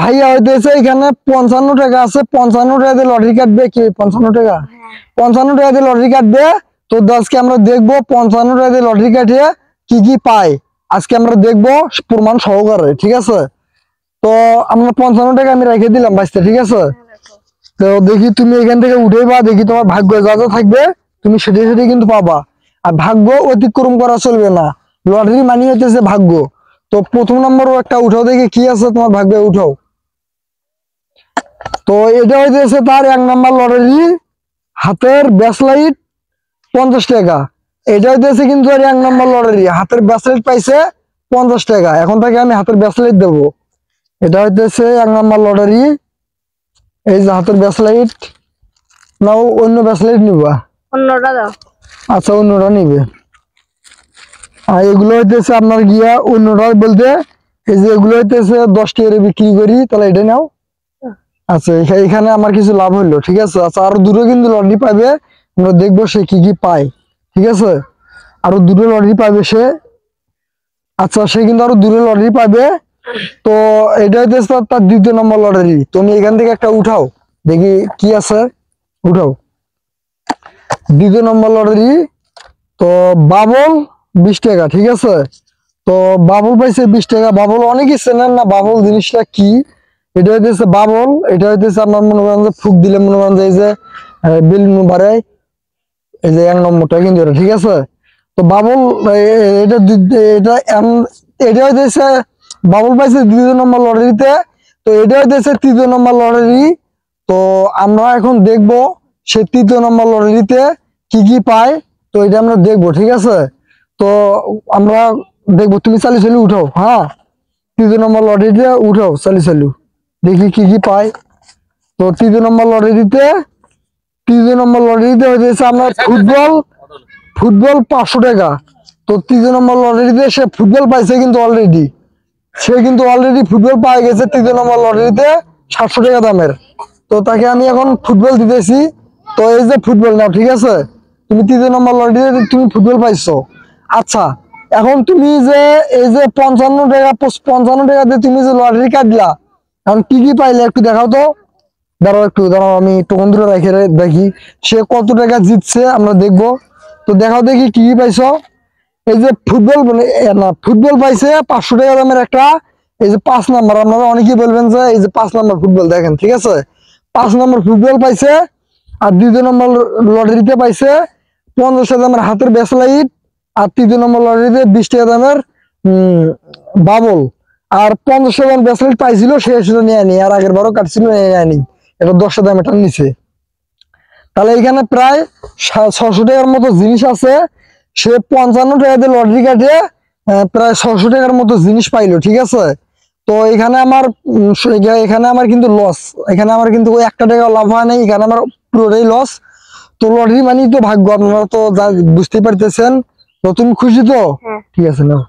ভাইয়া হইতেছে এখানে 55 টাকা আছে, 55 টাকা দিয়ে লটারি কাটবে। কি 55 টাকা? 55 টাকা দিয়ে লটারি কাটবে। তো আজকে আমরা দেখবো 55 টাকা দিয়ে লটারি কাটিয়ে কি কি পাই, আজকে আমরা দেখবো প্রমাণ সহকারে, ঠিক আছে? তো আমরা 55 টাকা আমি রেখে দিলাম বাঁচতে, ঠিক আছে? তো দেখি তুমি এখান থেকে উঠেবা, দেখি তোমার ভাগ্য যা যা থাকবে তুমি সেটা সেটাই কিন্তু পাবা। আর ভাগ্য অতিক্রম করা চলবে না, লটারি মানি হইতেছে ভাগ্য। তো প্রথম নম্বর একটা উঠাও, দেখি কি আছে তোমার ভাগ্যে, উঠাও। তো এটা হইতেছে তার 1 নম্বর লটারি, হাতের ব্যাসলাইট 50 টাকা। এটা হইতেছে কিন্তু 1 নম্বর লটারি, হাতের ব্যাসলাইট পাইছে 50 টাকা। এখন থেকে আমি হাতের ব্যাসলাইট দেবো। এটা হইতেছে 1 নম্বর লটারি, এই যে হাতের ব্যাসলাইট। নাও অন্য ব্যাসলাইট নিবা? অন্যটা দাও। আচ্ছা অন্যটা নিবে। আর এগুলো হইতেছে আপনার গিয়া অন্যটা বলতে এই যে এগুলো হইতেছে 10 টাকা বিক্রি করি, তাহলে এটা নাও। আচ্ছা এখানে আমার কিছু লাভ হইলো, ঠিক আছে? আচ্ছা আরো দুটো কিন্তু লটারি পাবে, আমরা দেখবো সে কি কি পায়, ঠিক আছে? আরো দুটো লটারি পাবে সে। আচ্ছা সে কিন্তু আরো দুটো লটারি পাবে। তো এটা হইতেছে তার 2য় নম্বর লটারি। তুমি এখান থেকে একটা উঠাও, দেখি কি আছে, উঠাও। 2য় নম্বর লটারি, তো বাবল 20 টাকা, ঠিক আছে? তো বাবল পাইছে 20 টাকা। বাবল অনেকেই চেনেন না বাবল জিনিসটা কি। এটা হইতেছে বাবল, এটা হইতেছে আপনার মনে করেন যে ফুক দিলে মনে করেন যে এই যে বিল বাড়ায়, এই যে 1 নম্বরটা কিন্তু এটা, ঠিক আছে? তো বাবল এটা এটা এটা হইতেছে বাবল পাইছে 2য় নম্বর লটারিতে। তো এটা হইতেছে 3য় নম্বর লটারি। তো আমরা এখন দেখবো সে 3য় নম্বর লটারিতে কি কি পায়, তো এটা আমরা দেখবো, ঠিক আছে? তো আমরা দেখবো, তুমি চালু চালু উঠাও। হ্যাঁ 3য় নম্বর লটারিতে উঠাও, চালু চালু দেখি কি কি পায়। তো 3য় নম্বর লটারিতে, 3য় নম্বর লটারিতে হইতেছে আপনার ফুটবল 500 টাকা। তো 3য় নম্বর লটারিতে সে ফুটবল পাইছে কিন্তু অলরেডি, সে কিন্তু অলরেডি ফুটবল পাই গেছে 3য় নম্বর লটারিতে 700 টাকা দামের। তো তাকে আমি এখন ফুটবল দিতেছি। তো এই যে ফুটবল নাও, ঠিক আছে? তুমি 3য় নম্বর লটারিতে তুমি ফুটবল পাইছো। আচ্ছা এখন তুমি যে এই যে 55 টাকা দিয়ে তুমি যে লটারি কাটলা, এখন কি কি পাইলে একটু দেখাও তো। দাঁড়াও আমি একটু বন্ধুরা রেখে দেখি সে কত টাকা জিতছে, আমরা দেখবো। তো দেখাও দেখি কি কি পাইছো। এই যে ফুটবল না, ফুটবল পাইছে 500 টাকা দামের একটা, এই যে 5 নম্বর। আপনারা অনেকেই বলবেন যে এই যে 5 নম্বর ফুটবল দেখেন, ঠিক আছে? 5 নম্বর ফুটবল পাইছে। আর 2য় নম্বর লটারিতে পাইছে 50 টাকা দামের হাতের ব্যাসলাইট। আর 3য় নম্বর লটারিতে 20 টাকা দামের বাবল। আর 50 টাকা দামের ব্যাসলাইট পাইছিল, সে সেটা নিয়ে আনি, আর আগের বারও কাটছিল নিয়ে আনি, এটা 10 টাকা দাম এটা নিচে। তাহলে এখানে প্রায় 600 টাকার মতো জিনিস আছে। সে 55 টাকা দিয়ে লটারি কাটে প্রায় 600 টাকার মতো জিনিস পাইলো, ঠিক আছে? তো এখানে আমার কিন্তু লস, এখানে আমার কিন্তু 1 টাকা লাভ হয় নাই, এখানে আমার পুরোটাই লস। তো লটারি মানে তো ভাগ্য, আপনারা তো বুঝতেই পারতেছেন। তো তুমি খুশি তো? ঠিক আছে নাও।